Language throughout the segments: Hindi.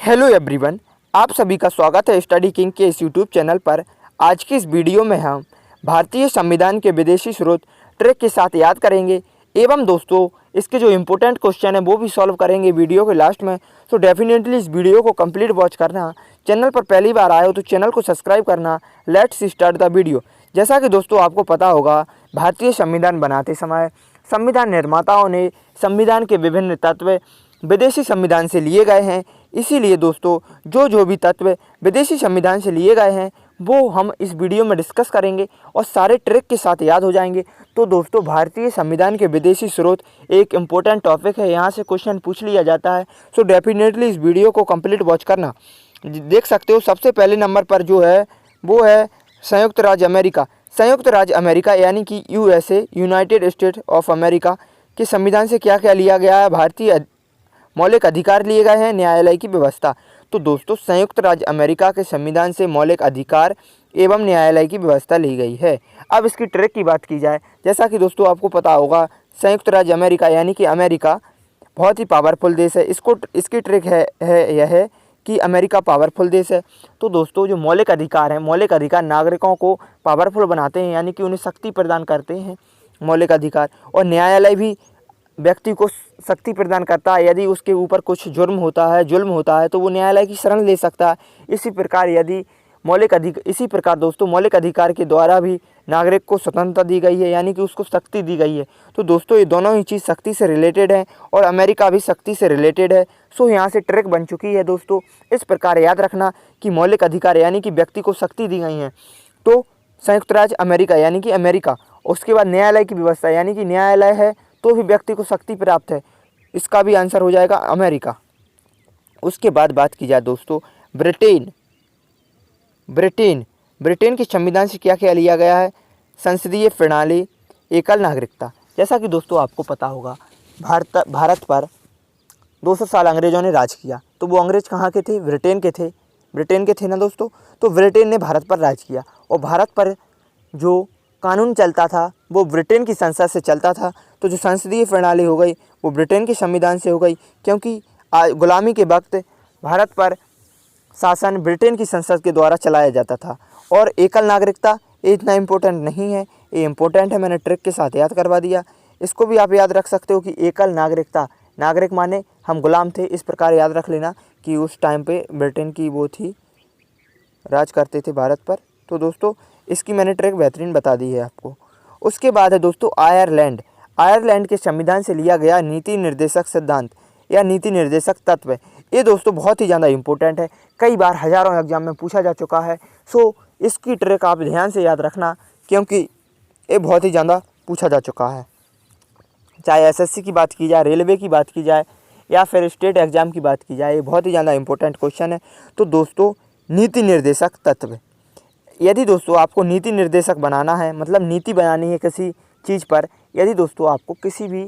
हेलो एवरीवन, आप सभी का स्वागत है स्टडी किंग के इस यूट्यूब चैनल पर। आज की इस वीडियो में हम भारतीय संविधान के विदेशी स्रोत ट्रिक के साथ याद करेंगे एवं दोस्तों इसके जो इम्पोर्टेंट क्वेश्चन है वो भी सॉल्व करेंगे वीडियो के लास्ट में। तो डेफिनेटली इस वीडियो को कंप्लीट वॉच करना। चैनल पर पहली बार आए हो तो चैनल को सब्सक्राइब करना। Let's start the video. जैसा कि दोस्तों आपको पता होगा, भारतीय संविधान बनाते समय संविधान निर्माताओं ने संविधान के विभिन्न तत्व विदेशी संविधान से लिए गए हैं। इसीलिए दोस्तों जो भी तत्व विदेशी संविधान से लिए गए हैं वो हम इस वीडियो में डिस्कस करेंगे और सारे ट्रिक के साथ याद हो जाएंगे। तो दोस्तों भारतीय संविधान के विदेशी स्रोत एक इम्पोर्टेंट टॉपिक है, यहाँ से क्वेश्चन पूछ लिया जाता है। सो डेफिनेटली इस वीडियो को कंप्लीट वॉच करना। देख सकते हो सबसे पहले नंबर पर जो है वो है संयुक्त राज्य अमेरिका। संयुक्त राज्य अमेरिका यानी कि USA, United state of America के संविधान से क्या क्या लिया गया है? भारतीय मौलिक अधिकार लिए गए हैं, न्यायालय की व्यवस्था। तो दोस्तों संयुक्त राज्य अमेरिका के संविधान से मौलिक अधिकार एवं न्यायालय की व्यवस्था ली गई है। अब इसकी ट्रिक की बात की जाए, जैसा कि दोस्तों आपको पता होगा संयुक्त राज्य अमेरिका यानी कि अमेरिका बहुत ही पावरफुल देश है। इसकी ट्रिक यह है कि अमेरिका पावरफुल देश है। तो दोस्तों जो मौलिक अधिकार हैं, मौलिक अधिकार नागरिकों को पावरफुल बनाते हैं यानी कि उन्हें शक्ति प्रदान करते हैं मौलिक अधिकार। और न्यायालय भी व्यक्ति को शक्ति प्रदान करता है। यदि उसके ऊपर कुछ जुल्म होता है तो वो न्यायालय की शरण ले सकता है। इसी प्रकार दोस्तों मौलिक अधिकार के द्वारा भी नागरिक को स्वतंत्रता दी गई है यानी कि उसको शक्ति दी गई है। तो दोस्तों ये दोनों ही चीज़ शक्ति से रिलेटेड है और अमेरिका भी शक्ति से रिलेटेड है। सो यहाँ से ट्रिक बन चुकी है दोस्तों। इस प्रकार याद रखना कि मौलिक अधिकार यानी कि व्यक्ति को शक्ति दी गई है तो संयुक्त राज्य अमेरिका यानी कि अमेरिका। उसके बाद न्यायालय की व्यवस्था यानी कि न्यायालय है तो भी व्यक्ति को शक्ति प्राप्त है। इसका भी आंसर हो जाएगा अमेरिका। उसके बाद बात की जाए दोस्तों ब्रिटेन के संविधान से क्या क्या लिया गया है? संसदीय प्रणाली, एकल नागरिकता। जैसा कि दोस्तों आपको पता होगा भारत पर 200 साल अंग्रेज़ों ने राज किया। तो वो अंग्रेज़ कहाँ के थे? ब्रिटेन के थे ना दोस्तों। तो ब्रिटेन ने भारत पर राज किया और भारत पर जो कानून चलता था वो ब्रिटेन की संसद से चलता था। तो जो संसदीय प्रणाली हो गई वो ब्रिटेन के संविधान से हो गई, क्योंकि गुलामी के वक्त भारत पर शासन ब्रिटेन की संसद के द्वारा चलाया जाता था। और एकल नागरिकता ये इतना इम्पोर्टेंट नहीं है, ये इम्पोर्टेंट है, मैंने ट्रिक के साथ याद करवा दिया। इसको भी आप याद रख सकते हो कि एकल नागरिकता, नागरिक माने हम गुलाम थे। इस प्रकार याद रख लेना कि उस टाइम पे ब्रिटेन की वो थी, राज करते थे भारत पर। तो दोस्तों इसकी मैंने ट्रिक बेहतरीन बता दी है आपको। उसके बाद है दोस्तों आयरलैंड के संविधान से लिया गया नीति निर्देशक सिद्धांत या नीति निर्देशक तत्व। ये दोस्तों बहुत ही ज़्यादा इम्पोर्टेंट है, कई बार हज़ारों एग्जाम में पूछा जा चुका है। सो इसकी ट्रिक आप ध्यान से याद रखना क्योंकि ये बहुत ही ज़्यादा पूछा जा चुका है। चाहे एसएससी की बात की जाए, रेलवे की बात की जाए या फिर स्टेट एग्ज़ाम की बात की जाए, ये बहुत ही ज़्यादा इम्पोर्टेंट क्वेश्चन है। तो दोस्तों नीति निर्देशक तत्व, यदि दोस्तों आपको नीति निर्देशक बनाना है, मतलब नीति बनानी है किसी चीज़ पर, यदि दोस्तों आपको किसी भी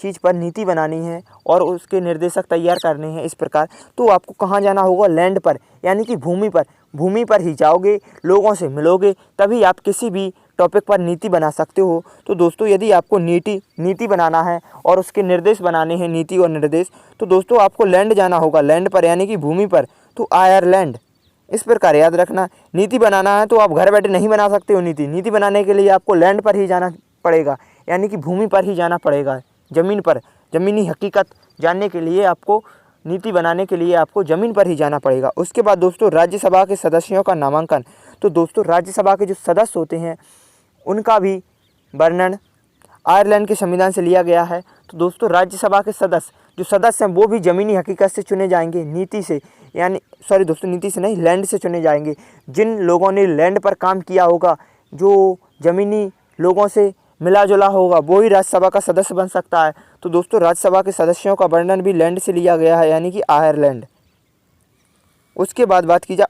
चीज़ पर नीति बनानी है और उसके निर्देशक तैयार करने हैं इस प्रकार, तो आपको कहाँ जाना होगा? लैंड पर यानी कि भूमि पर ही जाओगे, लोगों से मिलोगे, तभी आप किसी भी टॉपिक पर नीति बना सकते हो। तो दोस्तों यदि आपको नीति बनाना है और उसके निर्देश बनाने हैं, नीति और निर्देश, तो दोस्तों आपको लैंड जाना होगा, लैंड पर यानी कि भूमि पर। तो आयरलैंड। इस प्रकार याद रखना, नीति बनाना है तो आप घर बैठे नहीं बना सकते हो नीति बनाने के लिए आपको लैंड पर ही जाना पड़ेगा यानी कि भूमि पर ही जाना पड़ेगा, ज़मीन पर। ज़मीनी हकीकत जानने के लिए आपको, नीति बनाने के लिए आपको ज़मीन पर ही जाना पड़ेगा। उसके बाद दोस्तों राज्यसभा के सदस्यों का नामांकन। तो दोस्तों राज्यसभा के जो सदस्य होते हैं उनका भी वर्णन आयरलैंड के संविधान से लिया गया है। तो दोस्तों राज्यसभा के सदस्य हैं वो भी ज़मीनी हकीकत से चुने जाएंगे, नीति से, यानी सॉरी दोस्तों नीति से नहीं, लैंड से चुने जाएंगे। जिन लोगों ने लैंड पर काम किया होगा, जो ज़मीनी लोगों से मिला जुला होगा, वो ही राज्यसभा का सदस्य बन सकता है। तो दोस्तों राज्यसभा के सदस्यों का वर्णन भी लैंड से लिया गया है यानी कि आयरलैंड। उसके बाद बात की जाए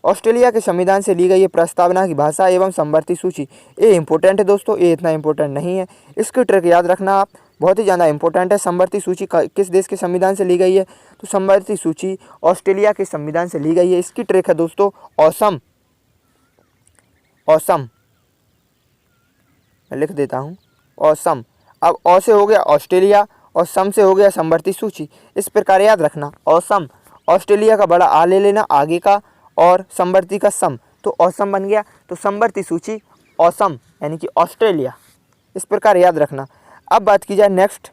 ऑस्ट्रेलिया के संविधान से ली गई है प्रस्तावना की भाषा एवं समवर्ती सूची। ये इंपॉर्टेंट है दोस्तों, ये इतना इंपॉर्टेंट नहीं है। इसकी ट्रिक याद रखना आप, बहुत ही ज़्यादा इंपॉर्टेंट है। समवर्ती सूची किस देश के संविधान से ली गई है? तो समवर्ती सूची ऑस्ट्रेलिया के संविधान से ली गई है। इसकी ट्रिक है दोस्तों ऑसम, मैं लिख देता हूँ, ऑसम। अब ऑ से हो गया ऑस्ट्रेलिया और सम से हो गया समवर्ती सूची। इस प्रकार याद रखना, औसम ऑस्ट्रेलिया का बड़ा आ ले लेना आगे का और समवर्ती का सम, तो औसम बन गया। तो समवर्ती सूची औसम यानी कि ऑस्ट्रेलिया, इस प्रकार याद रखना। अब बात की जाए नेक्स्ट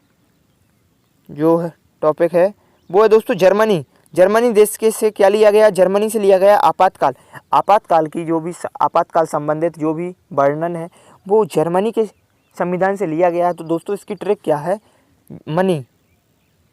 जो है टॉपिक है वो है दोस्तों जर्मनी। जर्मनी देश के से क्या लिया गया, जर्मनी से लिया गया आपातकाल। आपातकाल की जो भी आपातकाल संबंधित जो भी वर्णन है वो जर्मनी के संविधान से लिया गया है। तो दोस्तों इसकी ट्रिक क्या है,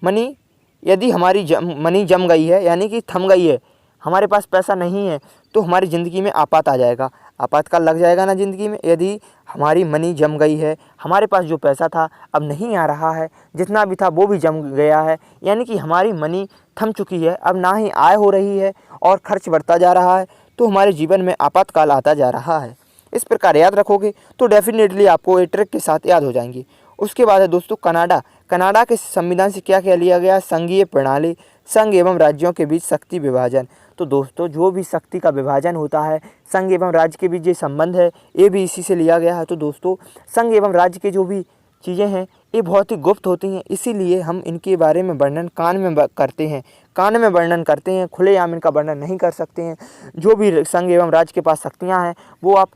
मनी यदि हमारी मनी जम गई है यानी कि थम गई है, हमारे पास पैसा नहीं है, तो हमारी ज़िंदगी में आपात आ जाएगा, आपातकाल लग जाएगा ना ज़िंदगी में। यदि हमारी मनी जम गई है, हमारे पास जो पैसा था अब नहीं आ रहा है, जितना भी था वो भी जम गया है, यानी कि हमारी मनी थम चुकी है, अब ना ही आय हो रही है और खर्च बढ़ता जा रहा है, तो हमारे जीवन में आपातकाल आता जा रहा है। इस प्रकार याद रखोगे तो डेफिनेटली आपको ये ट्रिक के साथ याद हो जाएंगी। उसके बाद है दोस्तों कनाडा। कनाडा के संविधान से क्या क्या लिया गया, संघीय प्रणाली, संघ एवं राज्यों के बीच शक्ति विभाजन। तो दोस्तों जो भी शक्ति का विभाजन होता है, संघ एवं राज्य के बीच ये संबंध है, ये भी इसी से लिया गया है। तो दोस्तों संघ एवं राज्य के जो भी चीज़ें हैं ये बहुत ही गुप्त होती हैं, इसीलिए हम इनके बारे में वर्णन कान में करते हैं, कान में वर्णन करते हैं, खुलेआम इनका वर्णन नहीं कर सकते हैं। जो भी संघ एवं राज्य के पास शक्तियाँ हैं वो आप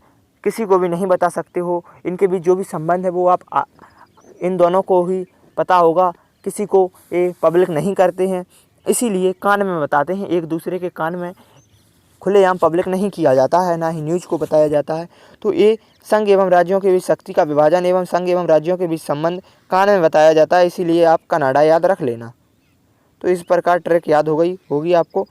किसी को भी नहीं बता सकते हो, इनके बीच जो भी संबंध है वो आप इन दोनों को ही पता होगा, किसी को ये पब्लिक नहीं करते हैं, इसीलिए कान में बताते हैं, एक दूसरे के कान में खुलेआम पब्लिक नहीं किया जाता है, ना ही न्यूज़ को बताया जाता है। तो ये संघ एवं राज्यों के बीच शक्ति का विभाजन एवं संघ एवं राज्यों के बीच संबंध कान में बताया जाता है, इसीलिए आप कनाडा याद रख लेना। तो इस प्रकार ट्रिक याद हो गई होगी आपको।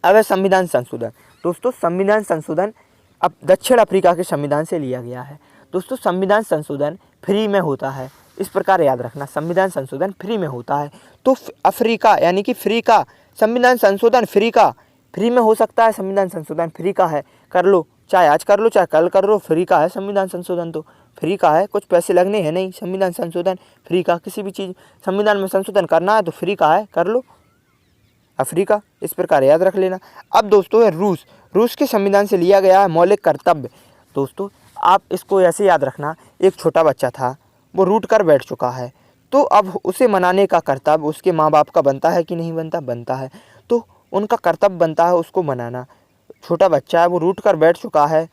अब है संविधान संशोधन। दोस्तों संविधान संशोधन अब दक्षिण अफ्रीका के संविधान से लिया गया है। दोस्तों संविधान संशोधन फ्री में होता है, इस प्रकार याद रखना, संविधान संशोधन फ्री में होता है। तो अफ्रीका यानी कि फ्री का संविधान संशोधन फ्री में हो सकता है, संविधान संशोधन फ्री का है, कर लो, चाहे आज कर लो चाहे कल कर लो, फ्री का है संविधान संशोधन, तो फ्री का है, कुछ पैसे लगने हैं नहीं, संविधान संशोधन फ्री का, किसी भी चीज़ संविधान में संशोधन करना है तो फ्री का है, कर लो, अफ्रीका, इस प्रकार याद रख लेना। अब दोस्तों है रूस के संविधान से लिया गया है मौलिक कर्तव्य। दोस्तों आप इसको ऐसे याद रखना, एक छोटा बच्चा था वो रूठ कर बैठ चुका है, तो अब उसे मनाने का कर्तव्य उसके माँ बाप का बनता है कि नहीं बनता, बनता है, तो उनका कर्तव्य बनता है उसको मनाना। छोटा बच्चा है वो रूठ कर बैठ चुका है,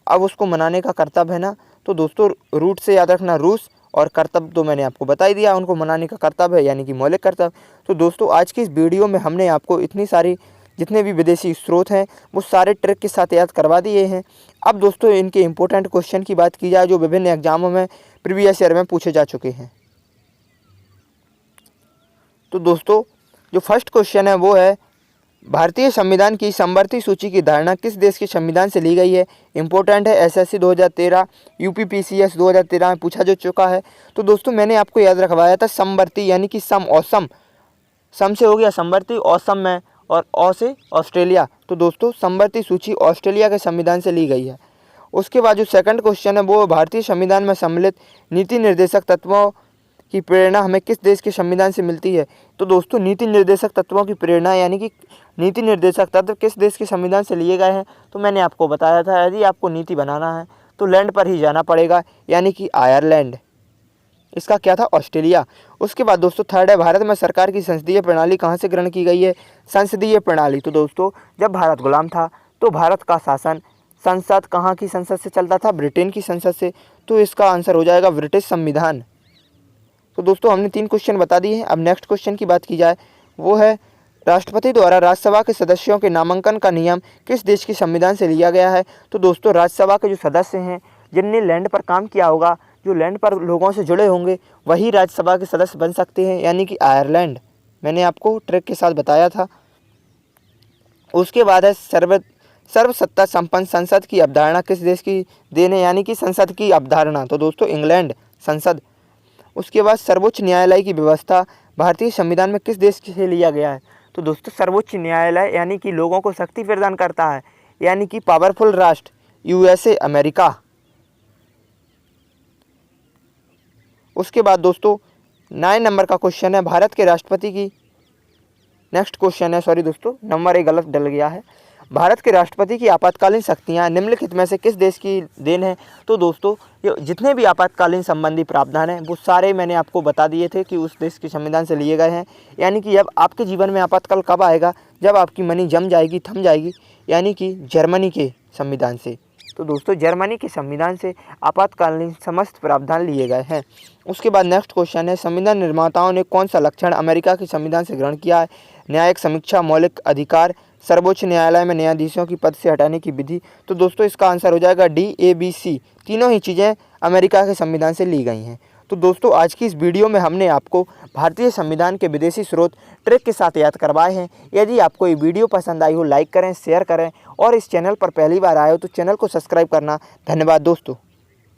अब उसको मनाने का कर्तव्य है ना। तो दोस्तों रूट से याद रखना रूस, और कर्तव्य तो मैंने आपको बता ही दिया, उनको मनाने का कर्तव्य है यानी कि मौलिक कर्तव्य। तो दोस्तों आज की इस वीडियो में हमने आपको इतनी सारी जितने भी विदेशी स्रोत हैं वो सारे ट्रिक के साथ याद करवा दिए हैं। अब दोस्तों इनके इम्पोर्टेंट क्वेश्चन की बात की जाए जो विभिन्न एग्जामों में प्रीवियस ईयर में पूछे जा चुके हैं। तो दोस्तों जो फर्स्ट क्वेश्चन है वो है भारतीय संविधान की समवर्ती सूची की धारणा किस देश के संविधान से ली गई है। इंपॉर्टेंट है, एसएससी 2013, यूपीपीसीएस 2013 में पूछा जा चुका है। तो दोस्तों मैंने आपको याद रखवाया था समवर्ती यानी कि सम, औसम, सम से हो गया समवर्ती, औसम में, और औ से ऑस्ट्रेलिया। तो दोस्तों समवर्ती सूची ऑस्ट्रेलिया के संविधान से ली गई है। उसके बाद जो सेकंड क्वेश्चन है वो भारतीय संविधान में सम्मिलित नीति निर्देशक तत्वों की प्रेरणा हमें किस देश के संविधान से मिलती है। तो दोस्तों नीति निर्देशक तत्वों की प्रेरणा यानी कि नीति निर्देशक तत्व किस देश के संविधान से लिए गए हैं। तो मैंने आपको बताया था यदि आपको नीति बनाना है तो लैंड पर ही जाना पड़ेगा यानी कि आयरलैंड, इसका क्या था, ऑस्ट्रेलिया। उसके बाद दोस्तों थर्ड है भारत में सरकार की संसदीय प्रणाली कहाँ से ग्रहण की गई है। संसदीय प्रणाली, तो दोस्तों जब भारत गुलाम था तो भारत का शासन संसद कहाँ की संसद से चलता था, ब्रिटेन की संसद से। तो इसका आंसर हो जाएगा ब्रिटिश संविधान। तो दोस्तों हमने 3 क्वेश्चन बता दिए हैं। अब नेक्स्ट क्वेश्चन की बात की जाए वो है राष्ट्रपति द्वारा राज्यसभा के सदस्यों के नामांकन का नियम किस देश के संविधान से लिया गया है। तो दोस्तों राज्यसभा के जो सदस्य हैं जिनने लैंड पर काम किया होगा, जो लैंड पर लोगों से जुड़े होंगे, वही राज्यसभा के सदस्य बन सकते हैं यानी कि आयरलैंड। मैंने आपको ट्रिक के साथ बताया था। उसके बाद है सर्वसत्ता संपन्न संसद की अवधारणा किस देश की देन है यानी कि संसद की अवधारणा। तो दोस्तों इंग्लैंड संसद। उसके बाद सर्वोच्च न्यायालय की व्यवस्था भारतीय संविधान में किस देश से लिया गया है। तो दोस्तों सर्वोच्च न्यायालय यानी कि लोगों को शक्ति प्रदान करता है यानी कि पावरफुल राष्ट्र यूएसए, अमेरिका। उसके बाद दोस्तों 9 नंबर का क्वेश्चन है भारत के राष्ट्रपति की, नेक्स्ट क्वेश्चन है, सॉरी दोस्तों नंबर 1 गलत डल गया है। भारत के राष्ट्रपति की आपातकालीन शक्तियाँ निम्नलिखित में से किस देश की देन है। तो दोस्तों ये जितने भी आपातकालीन संबंधी प्रावधान हैं वो सारे मैंने आपको बता दिए थे कि उस देश के संविधान से लिए गए हैं। यानी कि अब आपके जीवन में आपातकाल कब आएगा, जब आपकी मनी जम जाएगी, थम जाएगी, यानी कि जर्मनी के संविधान से। तो दोस्तों जर्मनी के संविधान से आपातकालीन समस्त प्रावधान लिए गए हैं। उसके बाद नेक्स्ट क्वेश्चन है, संविधान निर्माताओं ने कौन सा लक्षण अमेरिका के संविधान से ग्रहण किया है। न्यायिक समीक्षा, मौलिक अधिकार, सर्वोच्च न्यायालय में न्यायाधीशों की पद से हटाने की विधि। तो दोस्तों इसका आंसर हो जाएगा डी, ए, बी, सी। तीनों ही चीज़ें अमेरिका के संविधान से ली गई हैं। तो दोस्तों आज की इस वीडियो में हमने आपको भारतीय संविधान के विदेशी स्रोत ट्रिक के साथ याद करवाए हैं। यदि आपको ये वीडियो पसंद आई हो लाइक करें, शेयर करें और इस चैनल पर पहली बार आए हो तो चैनल को सब्सक्राइब करना। धन्यवाद दोस्तों।